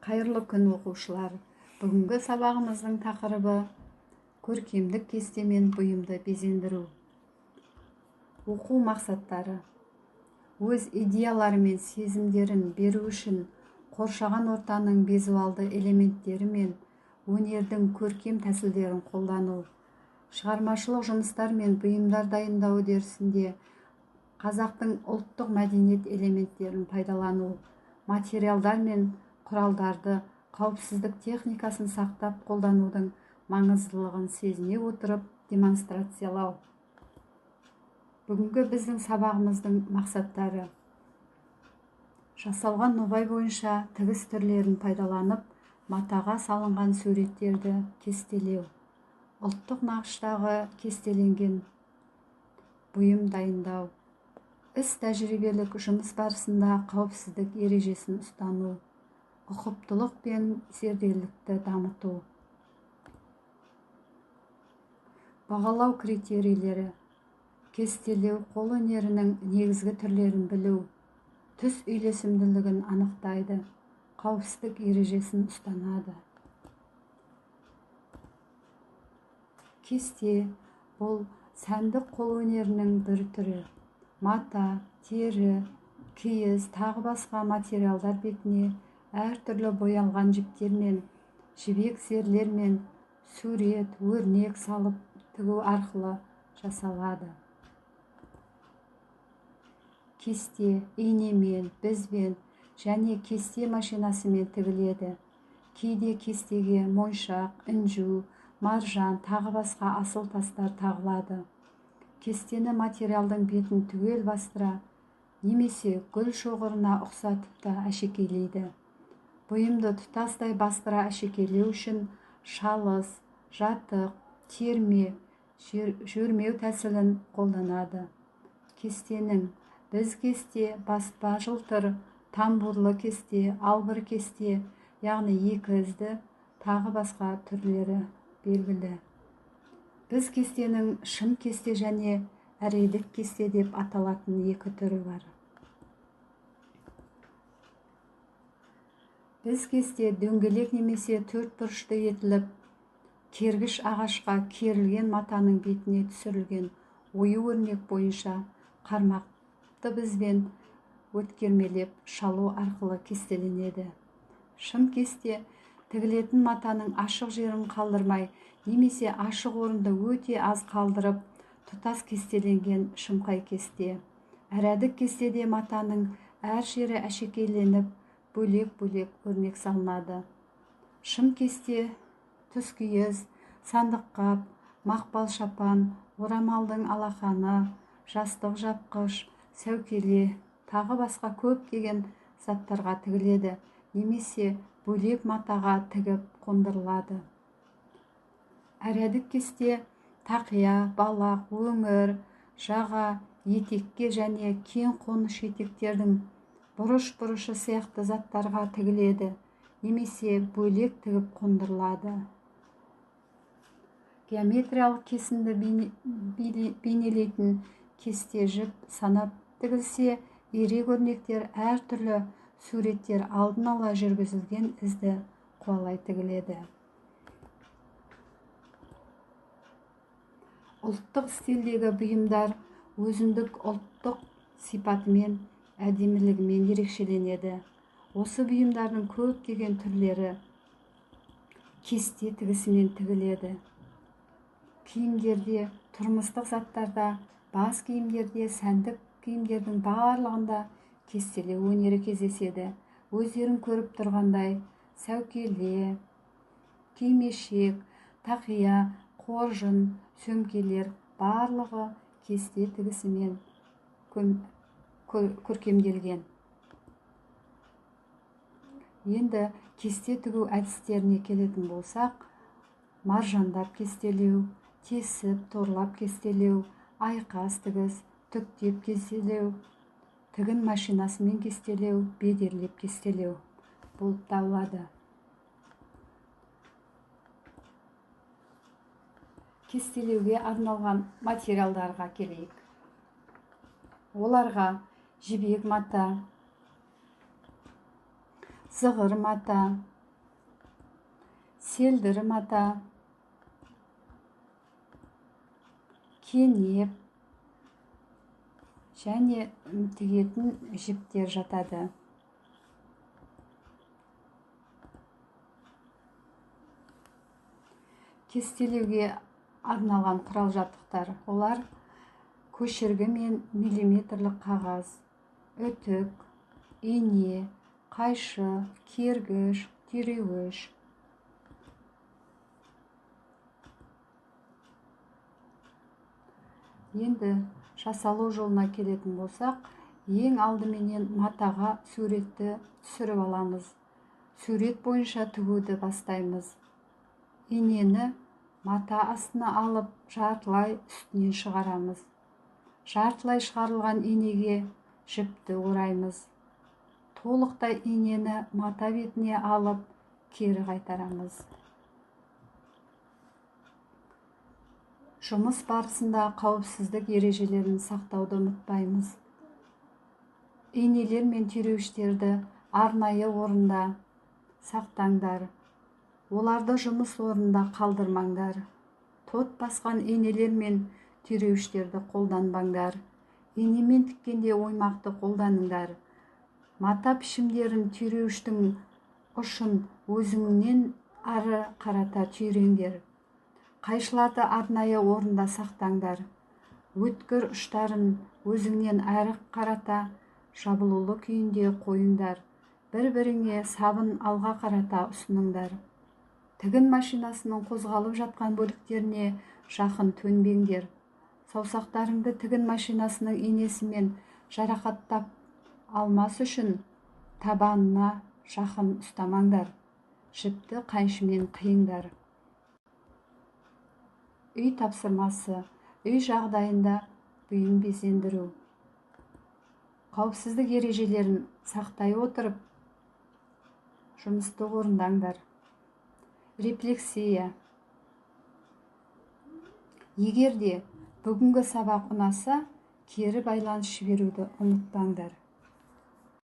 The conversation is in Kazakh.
Қайырлы күн оқушылар. Бүгінгі сабағымыздың тақырыбы көркемдік кестемен бұйымды безендіру. Оқу мақсаттары: өз идеялары мен сезімдерін беру үшін қоршаған ортаның визуалды элементтері мен өнердің көркем тәсілдерін қолдану. Шығармашылық жұмыстар мен бұйымдар дайындау үдерісінде қазақтың ұлттық мәдениет элементтерін пайдалану. Материалдар мен құралдарды қауіпсіздік техникасын сақтап қолданудың маңыздылығын сезіне отырып демонстрациялау. Бүгінгі біздің сабағымыздың мақсаттары: жасалған нобай бойынша тігіс түрлерін пайдаланып, матаға салынған суреттерді кестелеу. Ұлттық нақыштағы кестеленген бұйым дайындау. Іс тәжірибелік жұмыс барысында қауіпсіздік ережесін ұстану. Ұқыптылық пен зерделілікті дамыту. Бағалау критерийлері: кестелеу қолөнерінің негізгі түрлерін білу, түс үйлесімділігін анықтайды, қауіпсіздік ережесін ұстанады. Кесте бұл сәндік қолөнерінің бір түрі. Мата, тері, киіз, тағы басқа материалдар бетіне әртүрлі боялған жіптермен, жібек зерлермен сурет, өрнек салып тігу арқылы жасалады. Кесте инемен, бізбен және кесте машинасымен тігіледі. Кейде кестеге моншақ, інжу, маржан, тағы басқа асыл тастар тағылады. Кестені материалдың бетін түгел бастыра, немесе гүл шоғырына ұқсатып та әшекейлейді. Бұйымды тұтастай бастыра әшекейлеу үшін шалыс, жатық, терме, жүрмеу тәсілін қолданады. Кестенің біз кесте, баспа жылтыр, тамбурлы кесте, албыр кесте, яғни екі ізді, тағы басқа түрлері белгілі. Біз кестенің шым кесте және әредік кесте деп аталатын екі түрі бар. Біз кесте дөңгелек немесе төртбұрышты етіліп, кергіш ағашқа керілген матаның бетіне түсірілген ою-өрнек бойынша қармақты бізбен өткермелеп шалу арқылы кестеленеді. Шым кесте тігілетін матаның ашық жерін қалдырмай, немесе ашық орынды өте аз қалдырып, тұтас кестеленген шымқай кесте. Әредік кестеде матаның әр жері әшекейленіп, бөлек-бөлек өрнек салынады. Шым кесте түскиіз, сандық қап, мақпал шапан, орамалдың алақаны, жастық жапқыш, сәукеле, тағы басқа көптеген заттарға тігіледі, немесе бөлек матаға тігіп қондырылады. Әредік кесте тақия, балақ, өңір, жаға, етекке және кең қоныш етектердің бұрыш-бұрышы сияқты заттарға тігіледі, немесе бөлек тігіп қондырылады. Геометриялық кесінді бейнелейтін кесте жіп санап тігілсе, ирек өрнектер әртүрлі суреттер алдын ала жүргізілген ізді қуалай тігіледі. Ұлттық стильдегі бұйымдар өзіндік ұлттық сипатымен, әдемілігімен ерекшеленеді. Осы бұйымдардың көптеген түрлері кесте тігісімен тігіледі. Киімдерде, тұрмыстық заттарда, бас киімдерде, сәндік киімдердің барлығында кестелеу өнері кездеседі. Өздерін көріп тұрғандай, сәукеле, кимешек, тақия, қоржын, сөмкелер барлығы кесте тігісімен көркемделген. Енді кесте тігу әдістеріне келетін болсақ, маржандап кестелеу, тесіп, торлап кестелеу, айқас тігіс, түктеп кестелеу, тігін машинасымен кестелеу, бедерлеп кестелеу болып табылады. Кестелеуге арналған материалдарға келейік. Оларға жібек мата, зығыр мата, селдір мата, кенеп және тігетін жіптер жатады. Кестелеуге арналған құрал-жабдықтар. Олар көшіргі мен миллиметрлік қағаз, үтік, ине, қайшы, кергіш, түйреуіш. Енді жасалу жолына келетін болсақ, ең алдыменен матаға суретті түсіріп аламыз. Сурет бойынша тігуді бастаймыз. Инені мата астына алып, жартылай үстінен шығарамыз. Жартылай шығарылған инеге жіпті ораймыз. Толықтай инені мата бетіне алып, кері қайтарамыз. Жұмыс барысында қауіпсіздік ережелерін сақтауды ұмытпаймыз. Инелер мен түйреуіштерді арнайы орында сақтаңдар. Оларды жұмыс орнында қалдырмаңдар. Тот басқан инелер мен түйреуіштерді қолданбаңдар. Инемен тіккенде оймақты қолданыңдар. Мата пішімдерін түйреуіштің ұшын өзіңнен ары қарата түйреңдер. Қайшыларды арнайы орында сақтаңдар. Өткір ұштарын өзіңнен ары қарата жабылулы күйінде қойыңдар. Бір-біріңе сабын алға қарата ұсыныңдар. Тігін машинасының қозғалып жатқан бөліктеріне жақын төнбеңдер. Саусақтарыңды тігін машинасының инесімен жарақаттап алмас үшін табанына жақын ұстамаңдар. Жіпті қайшымен қиыңдар. Үй тапсырмасы. Үй жағдайында бұйым безендіру. Қауіпсіздік ережелерін сақтай отырып, жұмысты орындаңдар. Рефлексия. Егер де бүгінгі сабақ ұнаса, кері байланыс жіберуді ұмытпаңдар.